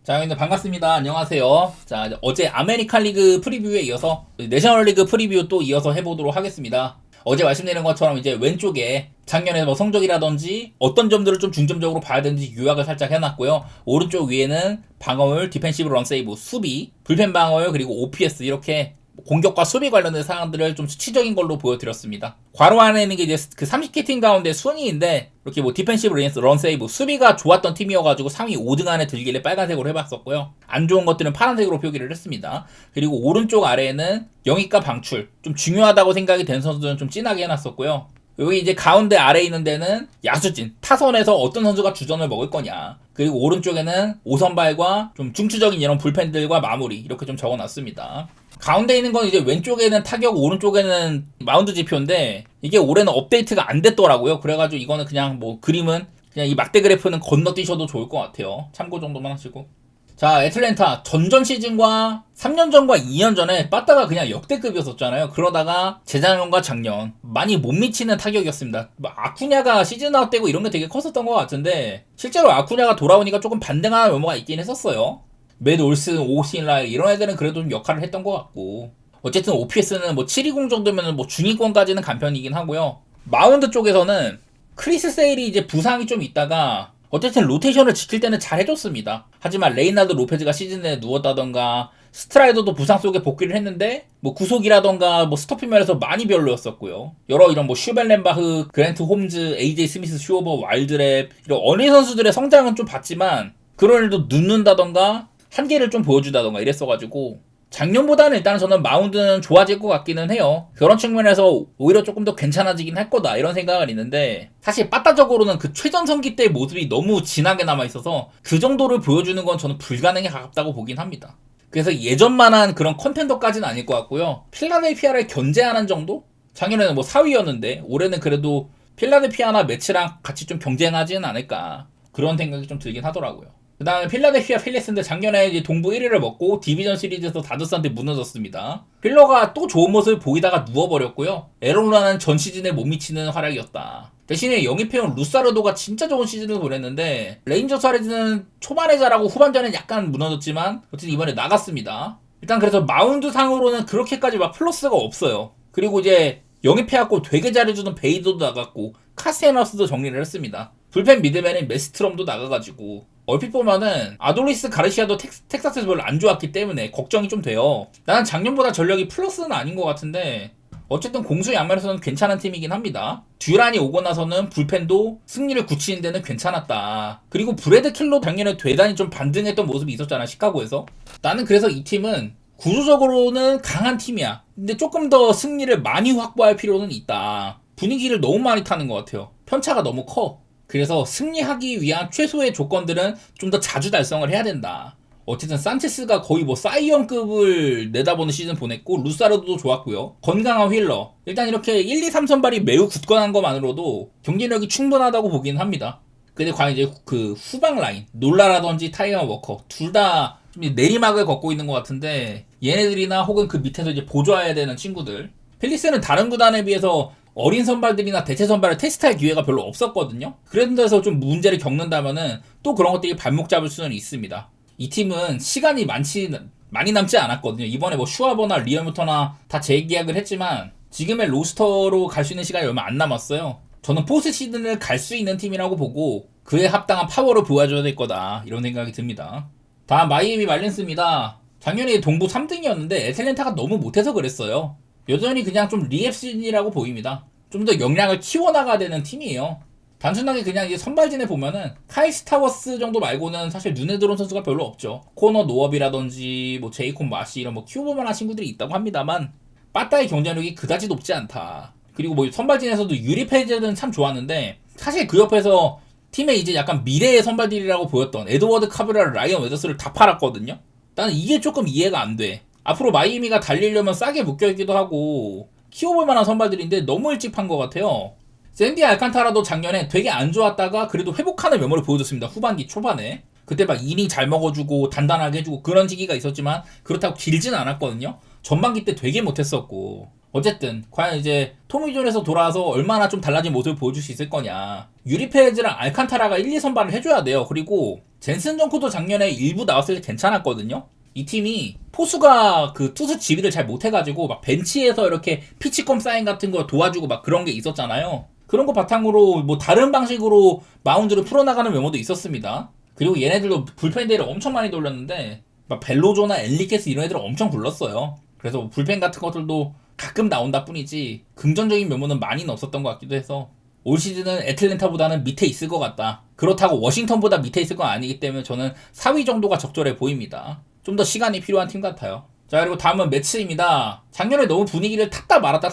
자, 여러분들 반갑습니다. 안녕하세요. 자, 어제 아메리칸 리그 프리뷰에 이어서 내셔널 리그 프리뷰 또 이어서 해보도록 하겠습니다. 어제 말씀드린 것처럼 이제 왼쪽에 작년에 뭐 성적이라든지 어떤 점들을 좀 중점적으로 봐야 되는지 요약을 살짝 해놨고요. 오른쪽 위에는 방어율, 디펜시브 런 세이브, 수비, 불펜 방어율, 그리고 OPS 이렇게 공격과 수비 관련된 사항들을 좀 수치적인 걸로 보여드렸습니다. 괄호 안에 있는 게 이제 그 30개 팀 가운데 순위인데, 이렇게 뭐 디펜시브 런 세이브, 수비가 좋았던 팀이어가지고 상위 5등 안에 들길래 빨간색으로 해봤었고요. 안 좋은 것들은 파란색으로 표기를 했습니다. 그리고 오른쪽 아래에는 영입과 방출, 좀 중요하다고 생각이 되는 선수들은 좀 진하게 해놨었고요. 여기 이제 가운데 아래에 있는 데는 야수진, 타선에서 어떤 선수가 주전을 먹을 거냐. 그리고 오른쪽에는 5선발과 좀 중추적인 이런 불펜들과 마무리 이렇게 좀 적어놨습니다. 가운데 있는 건 이제 왼쪽에는 타격, 오른쪽에는 마운드 지표인데 이게 올해는 업데이트가 안 됐더라고요. 그래가지고 이거는 그냥 뭐 그림은 그냥 이 막대 그래프는 건너뛰셔도 좋을 것 같아요. 참고 정도만 하시고. 자, 애틀랜타 전전 시즌과 3년 전과 2년 전에 빠따가 그냥 역대급이었었잖아요. 그러다가 재작년과 작년 많이 못 미치는 타격이었습니다. 아쿠냐가 시즌 아웃 되고 이런 게 되게 컸었던 것 같은데 실제로 아쿠냐가 돌아오니까 조금 반등하는 면모가 있긴 했었어요. 맷 올슨, 오신 라일 이런 애들은 그래도 좀 역할을 했던 것 같고, 어쨌든 OPS는 뭐 720 정도면 뭐 중위권까지는 간편이긴 하고요. 마운드 쪽에서는 크리스 세일이 이제 부상이 좀 있다가 어쨌든 로테이션을 지킬 때는 잘 해줬습니다. 하지만 레이나드 로페즈가 시즌 내에 누웠다던가 스트라이더도 부상 속에 복귀를 했는데 뭐 구속이라던가 뭐 스토핑 면에서 많이 별로였었고요. 여러 이런 뭐 슈벨렌바흐, 그랜트 홈즈, AJ 스미스, 슈어버, 와일드랩 이런 어린 선수들의 성장은 좀 봤지만 그런 일도 늦는다던가 한계를 좀 보여주다던가 이랬어가지고 작년보다는 일단은 저는 마운드는 좋아질 것 같기는 해요. 그런 측면에서 오히려 조금 더 괜찮아지긴 할 거다 이런 생각은 있는데, 사실 빠따적으로는 그 최전성기 때의 모습이 너무 진하게 남아있어서 그 정도를 보여주는 건 저는 불가능에 가깝다고 보긴 합니다. 그래서 예전만한 그런 컨텐더까지는 아닐 것 같고요. 필라델피아를 견제하는 정도? 작년에는 뭐 4위였는데 올해는 그래도 필라델피아나 매치랑 같이 좀 경쟁하지는 않을까 그런 생각이 좀 들긴 하더라고요. 그 다음에 필라델피아 필리스인데 작년에 이제 동부 1위를 먹고 디비전 시리즈에서 다저스한테 무너졌습니다. 필러가 또 좋은 모습을 보이다가 누워버렸고요. 에로라는 전 시즌에 못 미치는 활약이었다. 대신에 영입해온 루사르도가 진짜 좋은 시즌을 보냈는데 레인저스 시리즈는 초반에 잘하고 후반전에 약간 무너졌지만 어쨌든 이번에 나갔습니다. 일단 그래서 마운드 상으로는 그렇게까지 막 플러스가 없어요. 그리고 이제 영입해갖고 되게 잘해주는 베이도도 나갔고 카스테너스도 정리를 했습니다. 불펜 미드맨인 메스트럼도 나가가지고 얼핏 보면은 아돌리스 가르시아도 텍사스에서 별로 안 좋았기 때문에 걱정이 좀 돼요. 나는 작년보다 전력이 플러스는 아닌 것 같은데 어쨌든 공수 양면에서는 괜찮은 팀이긴 합니다. 듀란이 오고 나서는 불펜도 승리를 굳히는 데는 괜찮았다. 그리고 브래드 킬로 작년에 대단히 좀 반등했던 모습이 있었잖아, 시카고에서. 나는 그래서 이 팀은 구조적으로는 강한 팀이야. 근데 조금 더 승리를 많이 확보할 필요는 있다. 분위기를 너무 많이 타는 것 같아요. 편차가 너무 커. 그래서 승리하기 위한 최소의 조건들은 좀 더 자주 달성을 해야 된다. 어쨌든 산체스가 거의 뭐 사이언급을 내다보는 시즌 보냈고 루사르도도 좋았고요. 건강한 휠러. 일단 이렇게 1, 2, 3선발이 매우 굳건한 것만으로도 경기력이 충분하다고 보기는 합니다. 근데 과연 이제 그 후방 라인 놀라라든지 타이거 워커 둘 다 좀 내리막을 걷고 있는 것 같은데 얘네들이나 혹은 그 밑에서 이제 보조해야 되는 친구들. 필리스는 다른 구단에 비해서 어린 선발들이나 대체 선발을 테스트할 기회가 별로 없었거든요. 그런 데서 좀 문제를 겪는다면은 또 그런 것들이 발목 잡을 수는 있습니다. 이 팀은 시간이 많이 남지 않았거든요. 이번에 뭐 슈아버나 리얼무터나 다 재계약을 했지만 지금의 로스터로 갈 수 있는 시간이 얼마 안 남았어요. 저는 포스트 시즌을 갈 수 있는 팀이라고 보고 그에 합당한 파워를 보여줘야 될 거다 이런 생각이 듭니다. 다음 마이애미 말린스입니다. 작년에 동부 3등이었는데 애틀랜타가 너무 못해서 그랬어요. 여전히 그냥 좀 리앱 시즌이라고 보입니다. 좀 더 역량을 키워나가야 되는 팀이에요. 단순하게 그냥 이제 선발진에 보면은 카일 스타워스 정도 말고는 사실 눈에 들어온 선수가 별로 없죠. 코너 노업이라든지 뭐 제이콥 마시 이런 뭐 키워볼만한 친구들이 있다고 합니다만 빠따의 경쟁력이 그다지 높지 않다. 그리고 뭐 선발진에서도 유리 페이즈는 참 좋았는데 사실 그 옆에서 팀의 이제 약간 미래의 선발들이라고 보였던 에드워드 카브라, 라이언 웨더스를 다 팔았거든요. 나는 이게 조금 이해가 안 돼. 앞으로 마이애미가 달리려면 싸게 묶여있기도 하고 키워볼 만한 선발들인데 너무 일찍 판 것 같아요. 샌디 알칸타라도 작년에 되게 안 좋았다가 그래도 회복하는 면모를 보여줬습니다. 후반기 초반에. 그때 막 이닝 잘 먹어주고 단단하게 해주고 그런 시기가 있었지만 그렇다고 길진 않았거든요. 전반기 때 되게 못했었고 어쨌든 과연 이제 토미존에서 돌아와서 얼마나 좀 달라진 모습을 보여줄 수 있을 거냐. 유리 페레즈랑 알칸타라가 1, 2선발을 해줘야 돼요. 그리고 젠슨 정크도 작년에 일부 나왔을 때 괜찮았거든요. 이 팀이 포수가 그 투수 지휘를 잘 못해가지고 막 벤치에서 이렇게 피치컴 사인 같은 거 도와주고 막 그런 게 있었잖아요. 그런 거 바탕으로 뭐 다른 방식으로 마운드를 풀어나가는 면모도 있었습니다. 그리고 얘네들도 불펜 대를 엄청 많이 돌렸는데 막 벨로조나 엔리케스 이런 애들은 엄청 굴렀어요. 그래서 불펜 같은 것들도 가끔 나온다 뿐이지 긍정적인 면모는 많이는 없었던 것 같기도 해서 올 시즌은 애틀랜타보다는 밑에 있을 것 같다. 그렇다고 워싱턴보다 밑에 있을 건 아니기 때문에 저는 4위 정도가 적절해 보입니다. 좀 더 시간이 필요한 팀 같아요. 자, 그리고 다음은 매츠입니다. 작년에 너무 분위기를 탔다 말았다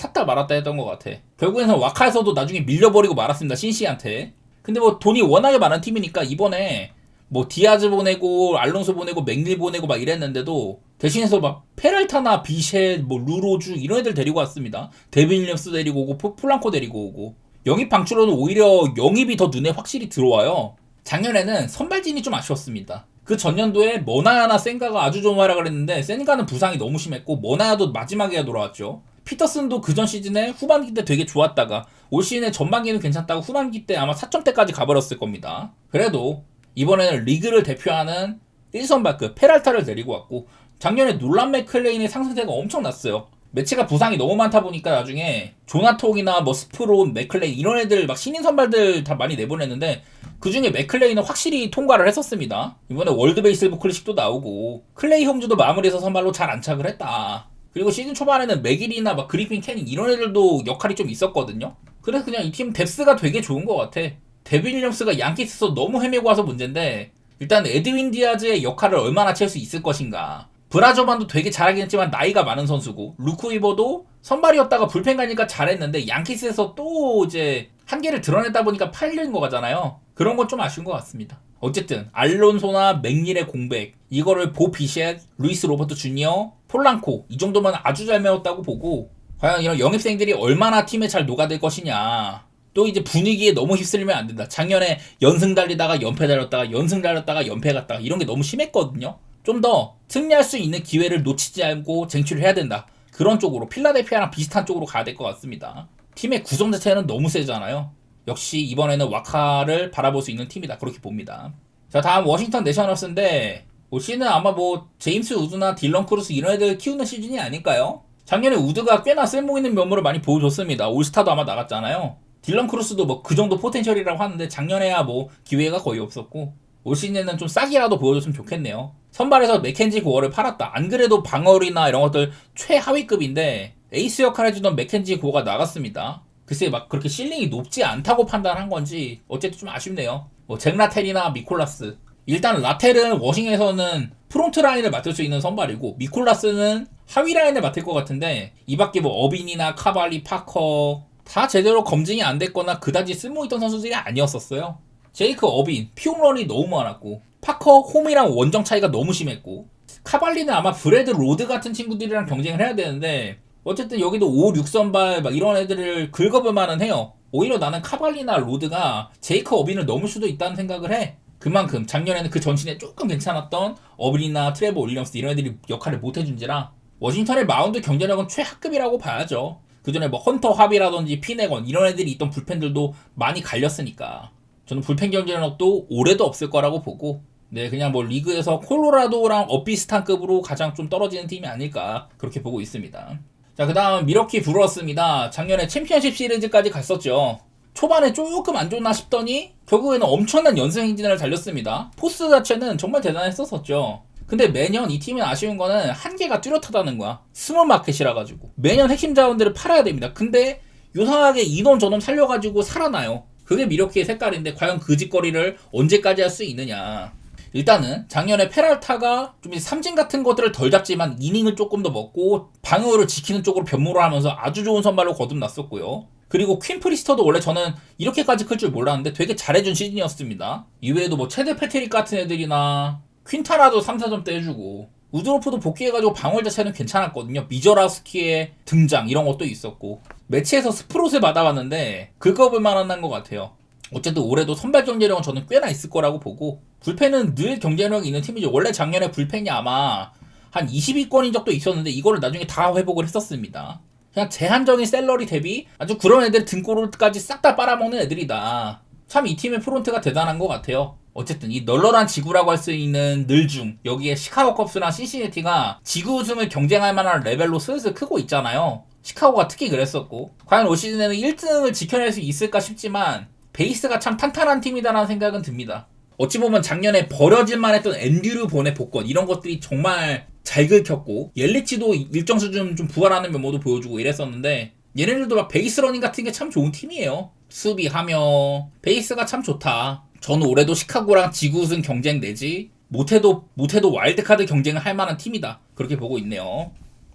했던 것 같아. 결국에는 와카에서도 나중에 밀려버리고 말았습니다. 신시한테. 근데 뭐 돈이 워낙에 많은 팀이니까 이번에 뭐 디아즈 보내고 알론소 보내고 맥릴 보내고 막 이랬는데도 대신해서 막 페랄타나 비셸 뭐 루로주 이런 애들 데리고 왔습니다. 데빈 윌리엄스 데리고 오고 플랑코 데리고 오고 영입 방출로는 오히려 영입이 더 눈에 확실히 들어와요. 작년에는 선발진이 좀 아쉬웠습니다. 그 전년도에 머나야나 센가가 아주 좋은 활약을 했는데 센가는 부상이 너무 심했고 머나야도 마지막에 돌아왔죠. 피터슨도 그 전 시즌에 후반기 때 되게 좋았다가 올 시즌에 전반기는 괜찮다고 후반기 때 아마 4점대까지 가버렸을 겁니다. 그래도 이번에는 리그를 대표하는 1선발급 페랄타를 데리고 왔고 작년에 놀란 맥클레인의 상승세가 엄청났어요. 매치가 부상이 너무 많다 보니까 나중에 조나톡이나 뭐 스프론, 맥클레인 이런 애들 막 신인 선발들 다 많이 내보냈는데 그 중에 맥클레인은 확실히 통과를 했었습니다. 이번에 월드 베이스볼 클래식도 나오고 클레이 형주도 마무리해서 선발로 잘 안착을 했다. 그리고 시즌 초반에는 맥일이나 막 그리핀 캐닝 이런 애들도 역할이 좀 있었거든요. 그래서 그냥 이 팀 뎁스가 되게 좋은 것 같아. 데빈 윌리엄스가 양키스에서 너무 헤매고 와서 문제인데 일단 에드윈 디아즈의 역할을 얼마나 채울 수 있을 것인가. 브라저만도 되게 잘하긴 했지만 나이가 많은 선수고 루크 이버도 선발이었다가 불펜 가니까 잘했는데 양키스에서 또 이제 한계를 드러냈다 보니까 팔린 거잖아요. 그런 건 좀 아쉬운 것 같습니다. 어쨌든 알론소나 맥닐의 공백 이거를 보 비셸, 루이스 로버트 주니어, 폴랑코 이 정도면 아주 잘 메웠다고 보고 과연 이런 영입생들이 얼마나 팀에 잘 녹아들 것이냐. 또 이제 분위기에 너무 휩쓸리면 안 된다. 작년에 연승 달리다가 연패 달렸다가 연승 달렸다가 연패 갔다가 이런 게 너무 심했거든요. 좀 더 승리할 수 있는 기회를 놓치지 않고 쟁취를 해야 된다. 그런 쪽으로 필라델피아랑 비슷한 쪽으로 가야 될 것 같습니다. 팀의 구성 자체는 너무 세잖아요. 역시 이번에는 와카를 바라볼 수 있는 팀이다. 그렇게 봅니다. 자, 다음 워싱턴 내셔널스인데 올 시즌은 아마 뭐 제임스 우드나 딜런 크루스 이런 애들 키우는 시즌이 아닐까요? 작년에 우드가 꽤나 쓸모있는 면모를 많이 보여줬습니다. 올스타도 아마 나갔잖아요. 딜런 크루스도 뭐 그 정도 포텐셜이라고 하는데 작년에야 뭐 기회가 거의 없었고 올 시즌에는 좀 싹이라도 보여줬으면 좋겠네요. 선발에서 맥켄지 고어를 팔았다. 안 그래도 방어율이나 이런 것들 최하위급인데 에이스 역할 해주던 맥켄지 고어가 나갔습니다. 글쎄 막 그렇게 실링이 높지 않다고 판단한 건지 어쨌든 좀 아쉽네요. 뭐 잭라텔이나 미콜라스 일단 라텔은 워싱에서는 프론트 라인을 맡을 수 있는 선발이고 미콜라스는 하위 라인을 맡을 것 같은데 이 밖에 뭐 어빈이나 카발리, 파커 다 제대로 검증이 안 됐거나 그다지 쓸모있던 선수들이 아니었었어요. 제이크 어빈, 피홈런이 너무 많았고 파커, 홈이랑 원정 차이가 너무 심했고 카발리는 아마 브래드 로드 같은 친구들이랑 경쟁을 해야 되는데 어쨌든 여기도 5, 6선발 막 이런 애들을 긁어볼 만은 해요. 오히려 나는 카발리나 로드가 제이크 어빈을 넘을 수도 있다는 생각을 해. 그만큼 작년에는 그 전신에 조금 괜찮았던 어빈이나 트레버 윌리엄스 이런 애들이 역할을 못해준지라 워싱턴의 마운드 경쟁력은 최하급이라고 봐야죠. 그 전에 뭐 헌터 합이라든지 피네건 이런 애들이 있던 불펜들도 많이 갈렸으니까 저는 불펜 경쟁력도 올해도 없을 거라고 보고 네 그냥 뭐 리그에서 콜로라도랑 엇비슷한 급으로 가장 좀 떨어지는 팀이 아닐까 그렇게 보고 있습니다. 자, 그 다음 미러키 브루어스입니다. 작년에 챔피언십 시리즈까지 갔었죠. 초반에 조금 안 좋나 싶더니 결국에는 엄청난 연승 행진을 달렸습니다. 포스 자체는 정말 대단했었죠. 근데 매년 이 팀은 아쉬운 거는 한계가 뚜렷하다는 거야. 스몰 마켓이라 가지고 매년 핵심 자원들을 팔아야 됩니다. 근데 요상하게 인원 전원 살려가지고 살아나요. 그게 미러키의 색깔인데 과연 그 짓거리를 언제까지 할 수 있느냐. 일단은 작년에 페랄타가 좀 삼진 같은 것들을 덜 잡지만 이닝을 조금 더 먹고 방어를 지키는 쪽으로 변모를 하면서 아주 좋은 선발로 거듭났었고요. 그리고 퀸 프리스터도 원래 저는 이렇게까지 클 줄 몰랐는데 되게 잘해준 시즌이었습니다. 이외에도 뭐 체드 패트릭 같은 애들이나 퀸타나도 3, 4점 떼주고 우드로프도 복귀해가지고 방어율 자체는 괜찮았거든요. 미저라스키의 등장 이런 것도 있었고 매치에서 스프롯을 받아왔는데 긁어볼 만한 것 같아요. 어쨌든 올해도 선발 경쟁력은 저는 꽤나 있을 거라고 보고 불펜은 늘 경쟁력이 있는 팀이죠. 원래 작년에 불펜이 아마 한 20위권인 적도 있었는데 이거를 나중에 다 회복을 했었습니다. 그냥 제한적인 셀러리 대비 아주 그런 애들 등골까지 싹 다 빨아먹는 애들이다. 참 이 팀의 프론트가 대단한 것 같아요. 어쨌든 이 널널한 지구라고 할 수 있는 늘중, 여기에 시카고 컵스나 신시내티가 지구 우승을 경쟁할 만한 레벨로 슬슬 크고 있잖아요. 시카고가 특히 그랬었고, 과연 올 시즌에는 1등을 지켜낼 수 있을까 싶지만 베이스가 참 탄탄한 팀이다라는 생각은 듭니다. 어찌 보면 작년에 버려질만 했던 앤드류 본의 복권 이런 것들이 정말 잘 긁혔고, 옐리치도 일정 수준 좀 부활하는 면모도 보여주고 이랬었는데, 얘네들도 막 베이스 러닝 같은 게 참 좋은 팀이에요. 수비하며 베이스가 참 좋다. 저는 올해도 시카고랑 지구 우승 경쟁 내지 못해도 와일드카드 경쟁을 할 만한 팀이다, 그렇게 보고 있네요.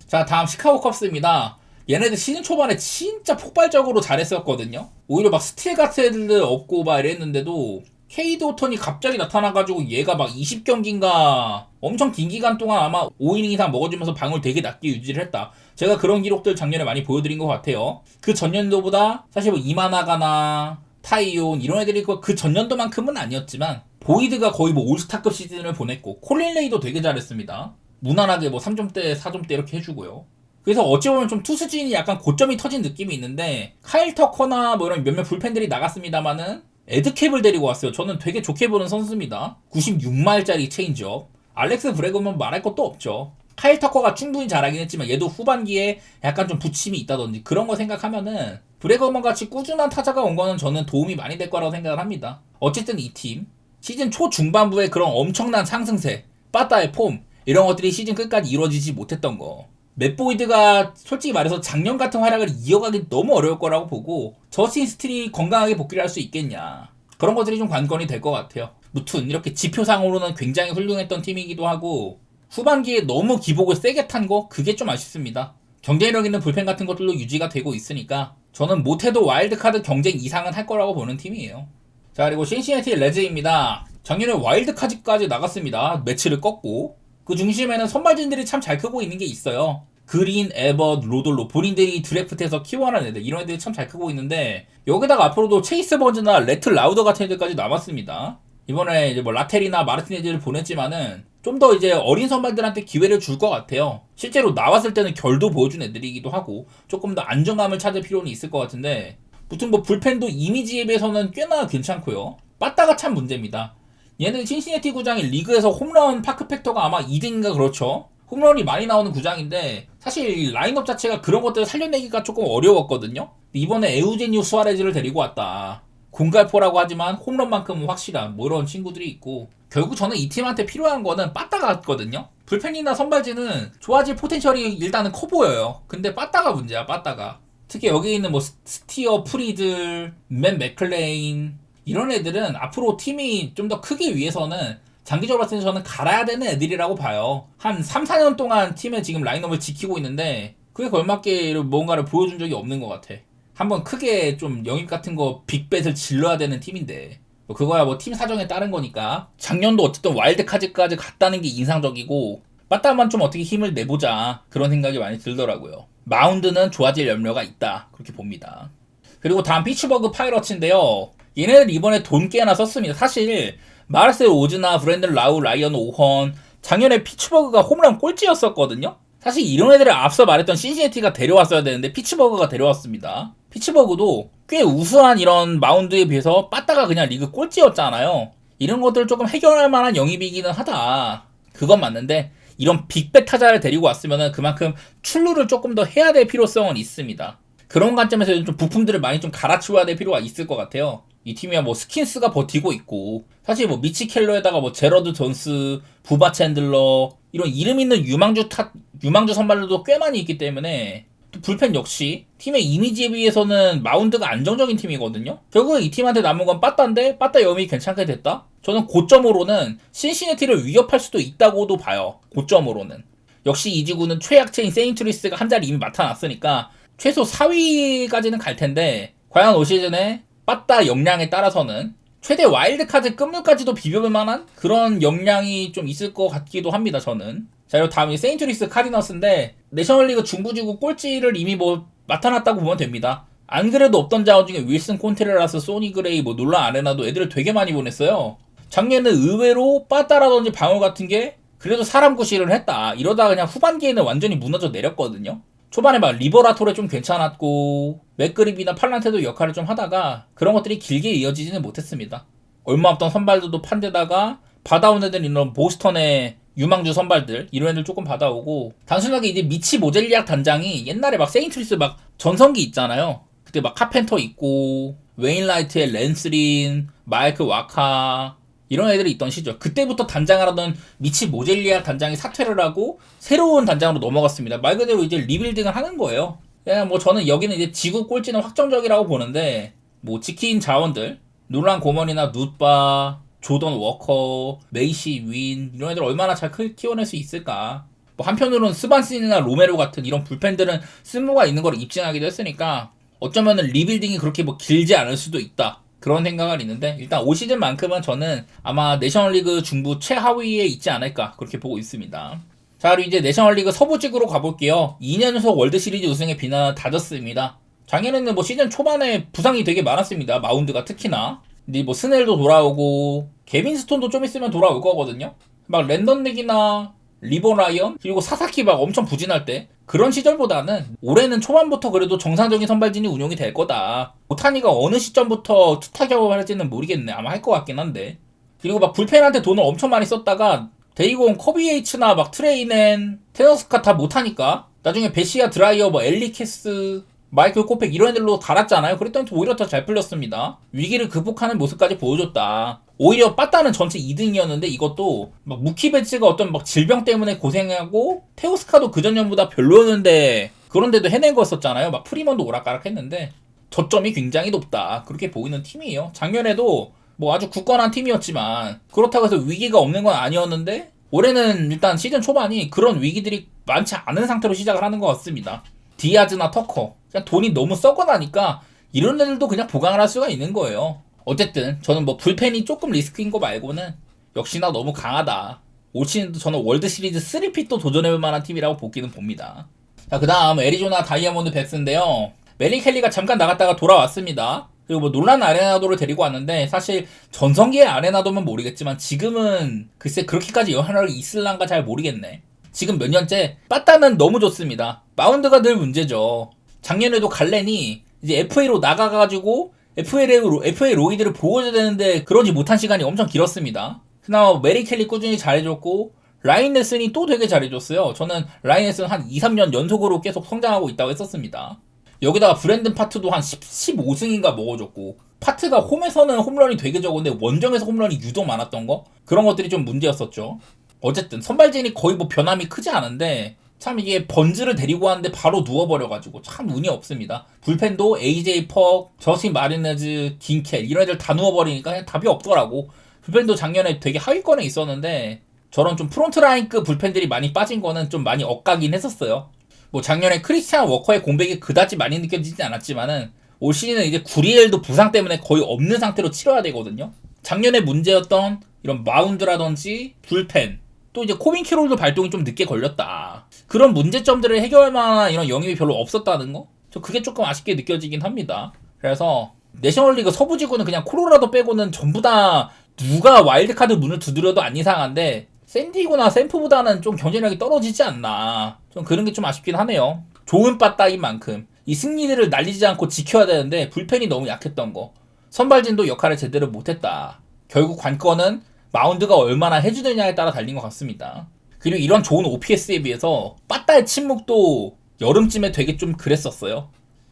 자, 다음 시카고 컵스입니다. 얘네들 시즌 초반에 진짜 폭발적으로 잘했었거든요. 오히려 막 스틸 같은 애들 없고 막 이랬는데도 케이드 오턴이 갑자기 나타나가지고 얘가 막 20경기인가 엄청 긴 기간 동안 아마 5이닝 이상 먹어주면서 방울 되게 낮게 유지를 했다. 제가 그런 기록들 작년에 많이 보여드린 것 같아요. 그 전년도보다 사실 뭐 이마나가나 타이온 이런 애들이 그 전년도만큼은 아니었지만 보이드가 거의 뭐 올스타급 시즌을 보냈고, 콜린 레이도 되게 잘했습니다. 무난하게 뭐 3점대 4점대 이렇게 해주고요. 그래서 어찌 보면 좀 투수진이 약간 고점이 터진 느낌이 있는데, 카일 터커나 뭐 이런 몇몇 불펜들이 나갔습니다만은 에드캡을 데리고 왔어요. 저는 되게 좋게 보는 선수입니다. 96마일짜리 체인지업. 알렉스 브레그먼 말할 것도 없죠. 카일 터커가 충분히 잘하긴 했지만 얘도 후반기에 약간 좀 부침이 있다든지 그런 거 생각하면은 브레그먼 같이 꾸준한 타자가 온 거는 저는 도움이 많이 될 거라고 생각을 합니다. 어쨌든 이 팀 시즌 초중반부에 그런 엄청난 상승세, 빠따의 폼 이런 것들이 시즌 끝까지 이루어지지 못했던 거, 맷 보이드가 솔직히 말해서 작년 같은 활약을 이어가기 너무 어려울 거라고 보고, 저스틴 스틸이 건강하게 복귀를 할 수 있겠냐, 그런 것들이 좀 관건이 될 것 같아요. 무튼 이렇게 지표상으로는 굉장히 훌륭했던 팀이기도 하고, 후반기에 너무 기복을 세게 탄 거 그게 좀 아쉽습니다. 경쟁력 있는 불펜 같은 것들도 유지가 되고 있으니까 저는 못해도 와일드카드 경쟁 이상은 할 거라고 보는 팀이에요. 자, 그리고 신시내티 레즈입니다. 작년에 와일드카드까지 나갔습니다. 매치를 꺾고. 그 중심에는 선발진들이 참 잘 크고 있는 게 있어요. 그린, 에버드, 로돌로, 본인들이 드래프트에서 키워낸 애들, 이런 애들이 참 잘 크고 있는데, 여기다가 앞으로도 체이스 번즈나 레트 라우더 같은 애들까지 남았습니다. 이번에 이제 뭐 라텔이나 마르티네즈를 보냈지만은 좀 더 이제 어린 선발들한테 기회를 줄 것 같아요. 실제로 나왔을 때는 결도 보여준 애들이기도 하고 조금 더 안정감을 찾을 필요는 있을 것 같은데, 무튼 뭐 불펜도 이미지에 비해서는 꽤나 괜찮고요. 빠따가 참 문제입니다. 얘는 신시내티 구장이 리그에서 홈런 파크 팩터가 아마 2등인가 그렇죠. 홈런이 많이 나오는 구장인데 사실 라인업 자체가 그런 것들을 살려내기가 조금 어려웠거든요. 이번에 에우제니우 수아레즈를 데리고 왔다. 공갈포라고 하지만 홈런만큼은 확실한 뭐 이런 친구들이 있고, 결국 저는 이 팀한테 필요한 거는 빠따가 같거든요. 불펜이나 선발진은 좋아질 포텐셜이 일단은 커 보여요. 근데 빠따가 문제야, 빠따가. 특히 여기 있는 뭐 스티어, 프리들, 맨 맥클레인 이런 애들은 앞으로 팀이 좀 더 크기 위해서는 장기적으로 봤을 때 저는 갈아야 되는 애들이라고 봐요. 한 3, 4년 동안 팀의 지금 라인업을 지키고 있는데 그에 걸맞게 뭔가를 보여준 적이 없는 것 같아. 한번 크게 좀 영입 같은 거 빅뱃을 질러야 되는 팀인데, 그거야 뭐 팀 사정에 따른 거니까. 작년도 어쨌든 와일드카드까지 갔다는 게 인상적이고, 빠따만 좀 어떻게 힘을 내보자 그런 생각이 많이 들더라고요. 마운드는 좋아질 염려가 있다, 그렇게 봅니다. 그리고 다음 피츠버그 파이러츠인데요. 얘네들 이번에 돈 꽤나 썼습니다. 사실 마르셀 오즈나 브랜든 라우, 라이언 오헌, 작년에 피츠버그가 홈런 꼴찌였었거든요. 사실 이런 애들을 앞서 말했던 신시내티가 데려왔어야 되는데 피츠버그가 데려왔습니다. 피츠버그도 꽤 우수한 이런 마운드에 비해서 빠따가 그냥 리그 꼴찌였잖아요. 이런 것들을 조금 해결할 만한 영입이기는 하다. 그건 맞는데 이런 빅백 타자를 데리고 왔으면 그만큼 출루를 조금 더 해야 될 필요성은 있습니다. 그런 관점에서 좀 부품들을 많이 좀 갈아치워야 될 필요가 있을 것 같아요. 이 팀이야 뭐 스킨스가 버티고 있고, 사실 뭐 미치 켈러에다가 뭐 제러드 존스, 부바 챈들러 이런 이름 있는 유망주 선발들도 꽤 많이 있기 때문에, 또 불펜 역시 팀의 이미지에 비해서는 마운드가 안정적인 팀이거든요. 결국에 이 팀한테 남은 건 빠따인데 빠따 영입이 괜찮게 됐다? 저는 고점으로는 신시내티를 위협할 수도 있다고도 봐요. 고점으로는. 역시 이 지구는 최약체인 세인트루이스가 한 자리 이미 맡아놨으니까 최소 4위까지는 갈 텐데, 과연 올 시즌에 빠따 역량에 따라서는 최대 와일드카드 끝물까지도 비벼볼 만한 그런 역량이 좀 있을 것 같기도 합니다, 저는. 자, 그리고 다음이 세인트루이스 카디너스인데, 내셔널리그 중부지구 꼴찌를 이미 뭐 맡아놨다고 보면 됩니다. 안 그래도 없던 자원 중에 윌슨 콘트레라스, 소니 그레이, 뭐 놀라 아레나도 애들을 되게 많이 보냈어요. 작년에는 의외로 빠따라든지 방어 같은 게 그래도 사람 구실을 했다. 이러다가 그냥 후반기에는 완전히 무너져 내렸거든요. 초반에 막 리버라토레 좀 괜찮았고 맥그립이나 팔란테도 역할을 좀 하다가 그런 것들이 길게 이어지지는 못했습니다. 얼마 없던 선발들도 판대다가 받아온 애들 이런 보스턴의 유망주 선발들 이런 애들 조금 받아오고 단순하게 이제 미치 모젤리악 단장이 옛날에 막 세인트루이스 막 전성기 있잖아요. 그때 막 카펜터 있고 웨인라이트의 랜스린, 마이크 와카 이런 애들이 있던 시절. 그때부터 단장을 하던 미치 모젤리악 단장이 사퇴를 하고 새로운 단장으로 넘어갔습니다. 말 그대로 이제 리빌딩을 하는 거예요. 그냥 뭐 저는 여기는 이제 지구 꼴찌는 확정적이라고 보는데 뭐 지킨 자원들 놀란 고먼이나 룻바, 조던 워커, 메이시 윈 이런 애들 얼마나 잘 키워낼 수 있을까. 뭐 한편으로는 스반슨이나 로메로 같은 이런 불펜들은 쓸모가 있는 걸 입증하기도 했으니까 어쩌면은 리빌딩이 그렇게 뭐 길지 않을 수도 있다. 그런 생각은 있는데 일단 올 시즌만큼은 저는 아마 내셔널리그 중부 최하위에 있지 않을까 그렇게 보고 있습니다. 자, 그리고 이제 내셔널리그 서부직으로 가볼게요. 2년 연속 월드시리즈 우승의 비난은 다졌습니다. 작년에는 뭐 시즌 초반에 부상이 되게 많았습니다. 마운드가 특히나. 근데 뭐 스넬도 돌아오고 개빈 스톤도 좀 있으면 돌아올 거거든요. 막 랜던 릭이나 리버 라이언 그리고 사사키 막 엄청 부진할 때 그런 시절보다는 올해는 초반부터 그래도 정상적인 선발진이 운용이 될 거다. 오타니가 어느 시점부터 투타 경험을 할지는 모르겠네. 아마 할 것 같긴 한데. 그리고 막 불펜한테 돈을 엄청 많이 썼다가 데이곤 커비에이츠나 막 트레이넨 테너스카 다 못하니까 나중에 베시아 드라이어 뭐 엘리케스 마이클 코펙 이런 애들로 갈았잖아요. 그랬더니 오히려 더 잘 풀렸습니다. 위기를 극복하는 모습까지 보여줬다. 오히려 빠따는 전체 2등이었는데 이것도 막 무키 베츠가 어떤 막 질병 때문에 고생하고 테오스카도 그전년보다 별로였는데 그런데도 해낸 거였었잖아요. 막 프리먼도 오락가락했는데 저점이 굉장히 높다. 그렇게 보이는 팀이에요. 작년에도 뭐 아주 굳건한 팀이었지만 그렇다고 해서 위기가 없는 건 아니었는데 올해는 일단 시즌 초반이 그런 위기들이 많지 않은 상태로 시작을 하는 것 같습니다. 디아즈나 터커 그냥 돈이 너무 썩어나니까 이런 애들도 그냥 보강을 할 수가 있는 거예요. 어쨌든 저는 뭐 불펜이 조금 리스크인 거 말고는 역시나 너무 강하다. 올 시즌도 저는 월드시리즈 3핏도 도전해볼 만한 팀이라고 보기는 봅니다. 자, 그 다음 애리조나 다이아몬드 백스인데요. 메리 켈리가 잠깐 나갔다가 돌아왔습니다. 그리고 뭐 놀란 아레나도를 데리고 왔는데 사실 전성기의 아레나도면 모르겠지만 지금은 글쎄 그렇게까지 영향력이 있을란가 잘 모르겠네. 지금 몇 년째 빠따는 너무 좋습니다. 마운드가 늘 문제죠. 작년에도 갈렌이 이제 FA로 나가가지고 FA 로이드를 보호해야 되는데 그러지 못한 시간이 엄청 길었습니다. 그나마 메리 켈리 꾸준히 잘해줬고 라인 넬슨이 또 되게 잘해줬어요. 저는 라인 넬슨 한 2, 3년 연속으로 계속 성장하고 있다고 했었습니다. 여기다가 브랜든 파트도 한 15승인가 먹어줬고 파트가 홈에서는 홈런이 되게 적은데 원정에서 홈런이 유독 많았던 거? 그런 것들이 좀 문제였었죠. 어쨌든 선발진이 거의 뭐 변함이 크지 않은데 참 이게 번즈를 데리고 왔는데 바로 누워버려가지고 참 운이 없습니다. 불펜도 AJ 퍽, 저스틴 마리네즈, 긴켈 이런 애들 다 누워버리니까 그냥 답이 없더라고. 불펜도 작년에 되게 하위권에 있었는데 저런 좀 프론트라인급 불펜들이 많이 빠진 거는 좀 많이 엇가긴 했었어요. 뭐 작년에 크리스티안 워커의 공백이 그다지 많이 느껴지진 않았지만은 올 시즌은 이제 구리엘도 부상 때문에 거의 없는 상태로 치러야 되거든요. 작년에 문제였던 이런 마운드라든지 불펜 또 이제 코빈 캐롤도 발동이 좀 늦게 걸렸다. 그런 문제점들을 해결할 만한 이런 영입이 별로 없었다는 거? 저 그게 조금 아쉽게 느껴지긴 합니다. 그래서 내셔널리그 서부지구는 그냥 콜로라도 빼고는 전부 다 누가 와일드카드 문을 두드려도 안 이상한데 샌디고나 샘프보다는 좀 경쟁력이 떨어지지 않나. 좀 그런 게 좀 아쉽긴 하네요. 좋은 빠따인 만큼 이 승리들을 날리지 않고 지켜야 되는데 불펜이 너무 약했던 거. 선발진도 역할을 제대로 못했다. 결국 관건은 마운드가 얼마나 해주느냐에 따라 달린 것 같습니다. 그리고 이런 좋은 OPS에 비해서 빠따의 침묵도 여름쯤에 되게 좀 그랬었어요.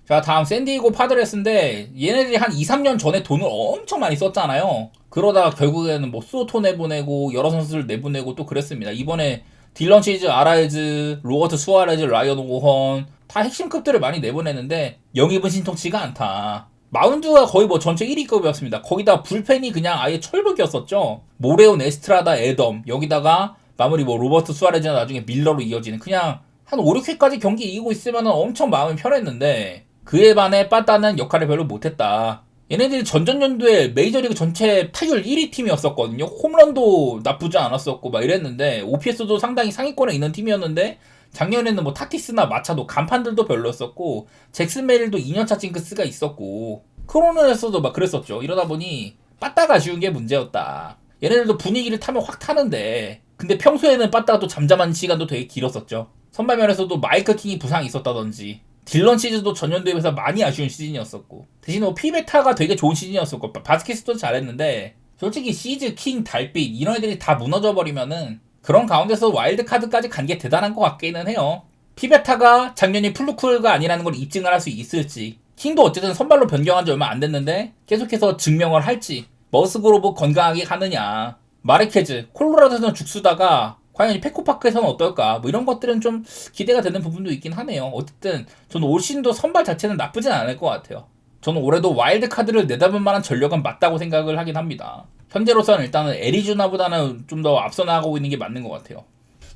자, 다음 샌디에고 파드레스인데 얘네들이 한 2, 3년 전에 돈을 엄청 많이 썼잖아요. 그러다가 결국에는 뭐 수오토 내보내고 여러 선수를 내보내고 또 그랬습니다. 이번에 딜런 치즈, 아라이즈, 로버트 수아레즈, 라이언 오헌 다 핵심급들을 많이 내보내는데 영입은 신통치가 않다. 마운드가 거의 뭐 전체 1위급이었습니다. 거기다 불펜이 그냥 아예 철벽이었었죠. 모레온, 에스트라다, 애덤 여기다가 마무리 뭐 로버트 수아레즈나 나중에 밀러로 이어지는 그냥 한 5, 6회까지 경기 이기고 있으면 엄청 마음이 편했는데 그에 반해 빠따는 역할을 별로 못했다. 얘네들이 전전년도에 메이저리그 전체 타율 1위 팀이었었거든요. 홈런도 나쁘지 않았었고 막 이랬는데 OPS도 상당히 상위권에 있는 팀이었는데 작년에는 뭐 타티스나 마차도 간판들도 별로였었고 잭슨 메릴도 2년차 징크스가 있었고 크로넌에서도 막 그랬었죠. 이러다 보니 빠따가 아쉬운 게 문제였다. 얘네들도 분위기를 타면 확 타는데 근데 평소에는 빠따가 또 잠잠한 시간도 되게 길었었죠. 선발면에서도 마이클 킹이 부상이 있었다든지 딜런 시즌도 전년도에 비해서 많이 아쉬운 시즌이었었고 대신 뭐 피베타가 되게 좋은 시즌이었었고 바스켓도 잘했는데 솔직히 시즈, 킹, 달빛 이런 애들이 다 무너져버리면은 그런 가운데서 와일드카드까지 간 게 대단한 것 같기는 해요. 피베타가 작년이 플루크가 아니라는 걸 입증을 할 수 있을지 킹도 어쨌든 선발로 변경한 지 얼마 안 됐는데 계속해서 증명을 할지 머스그로브 건강하게 가느냐 마르케즈 콜로라도에서는 죽수다가 과연 페코파크에서는 어떨까 뭐 이런 것들은 좀 기대가 되는 부분도 있긴 하네요. 어쨌든 저는 올 시즌도 선발 자체는 나쁘진 않을 것 같아요. 저는 올해도 와일드카드를 내다볼 만한 전력은 맞다고 생각을 하긴 합니다. 현재로서는 일단은 애리조나보다는 좀 더 앞서 나가고 있는 게 맞는 것 같아요.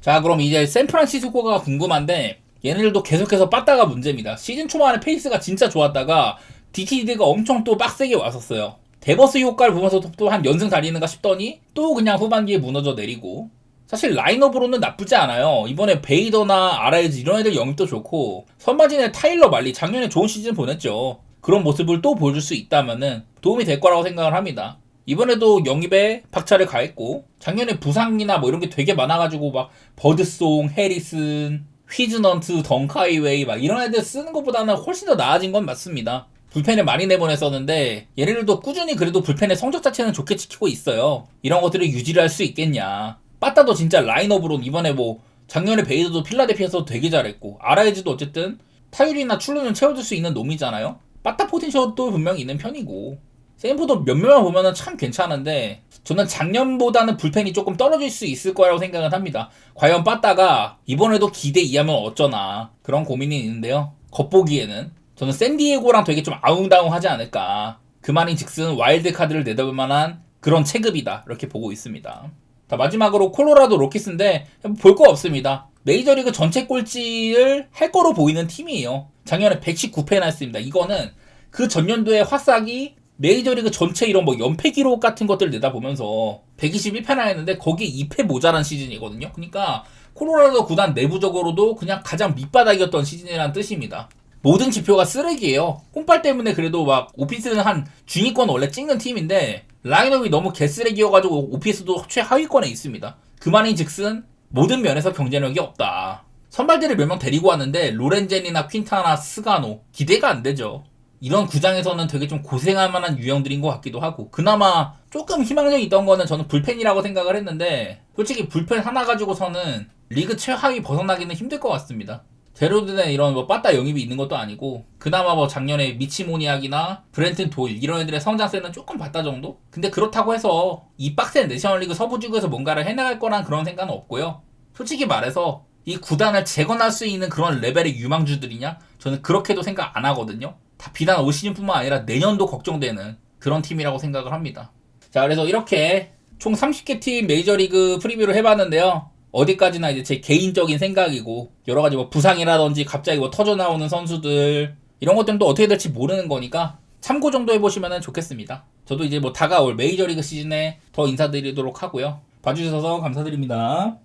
자, 그럼 이제 샌프란시스코가 궁금한데 얘네들도 계속해서 빠따가 문제입니다. 시즌 초반에 페이스가 진짜 좋았다가 DTD가 엄청 또 빡세게 왔었어요. 데버스 효과를 보면서 또 한 연승 달리는가 싶더니 또 그냥 후반기에 무너져 내리고 사실 라인업으로는 나쁘지 않아요. 이번에 베이더나 아라이즈 이런 애들 영입도 좋고 선발진의 타일러 말리 작년에 좋은 시즌 보냈죠. 그런 모습을 또 보여줄 수 있다면은 도움이 될 거라고 생각을 합니다. 이번에도 영입에 박차를 가했고 작년에 부상이나 뭐 이런 게 되게 많아가지고 막 버드송, 해리슨, 휘즈넌트, 덩카이웨이 막 이런 애들 쓰는 것보다는 훨씬 더 나아진 건 맞습니다. 불펜을 많이 내보냈었는데 얘네들도 꾸준히 그래도 불펜의 성적 자체는 좋게 지키고 있어요. 이런 것들을 유지를 할 수 있겠냐. 빠따도 진짜 라인업으로는 이번에 뭐 작년에 베이더도 필라델피아에서 되게 잘했고 아라이즈도 어쨌든 타율이나 출루는 채워줄 수 있는 놈이잖아요. 빠따 포텐셜도 분명히 있는 편이고 샌프도 몇몇만 보면은 참 괜찮은데 저는 작년보다는 불펜이 조금 떨어질 수 있을 거라고 생각을 합니다. 과연 빠따가 이번에도 기대 이하면 어쩌나 그런 고민이 있는데요. 겉보기에는 저는 샌디에고랑 되게 좀 아웅다웅하지 않을까. 그 말인즉슨 와일드카드를 내다볼 만한 그런 체급이다 이렇게 보고 있습니다. 자, 마지막으로 콜로라도 로키스인데 볼 거 없습니다. 메이저리그 전체 꼴찌를 할 거로 보이는 팀이에요. 작년에 119패나 했습니다. 이거는 그 전년도의 화싹이 메이저리그 전체 이런 뭐 연패 기록 같은 것들 내다보면서 121패나 했는데 거기에 2패 모자란 시즌이거든요. 그러니까 콜로라도 구단 내부적으로도 그냥 가장 밑바닥이었던 시즌이라는 뜻입니다. 모든 지표가 쓰레기예요. 홈빨 때문에 그래도 막 오피스는 한 중위권 원래 찍는 팀인데 라인업이 너무 개쓰레기여가지고 오피스도 최하위권에 있습니다. 그 말인즉슨 모든 면에서 경쟁력이 없다. 선발들을 몇 명 데리고 왔는데 로렌젠이나 퀸타나, 스가노 기대가 안 되죠. 이런 구장에서는 되게 좀 고생할 만한 유형들인 것 같기도 하고 그나마 조금 희망적이 있던 거는 저는 불펜이라고 생각을 했는데 솔직히 불펜 하나 가지고서는 리그 최하위 벗어나기는 힘들 것 같습니다. 제로드는 이런 뭐 빠따 영입이 있는 것도 아니고 그나마 뭐 작년에 미치모니악이나 브렌튼 도일 이런 애들의 성장세는 조금 봤다 정도? 근데 그렇다고 해서 이 빡센 내셔널리그 서부지구에서 뭔가를 해나갈 거란 그런 생각은 없고요. 솔직히 말해서 이 구단을 재건할 수 있는 그런 레벨의 유망주들이냐? 저는 그렇게도 생각 안 하거든요. 다 비단 올 시즌뿐만 아니라 내년도 걱정되는 그런 팀이라고 생각을 합니다. 자, 그래서 이렇게 총 30개 팀 메이저리그 프리뷰를 해봤는데요. 어디까지나 이제 제 개인적인 생각이고 여러가지 뭐 부상이라든지 갑자기 뭐 터져나오는 선수들 이런 것들은 또 어떻게 될지 모르는 거니까 참고 정도 해보시면 좋겠습니다. 저도 이제 뭐 다가올 메이저리그 시즌에 더 인사드리도록 하고요. 봐주셔서 감사드립니다.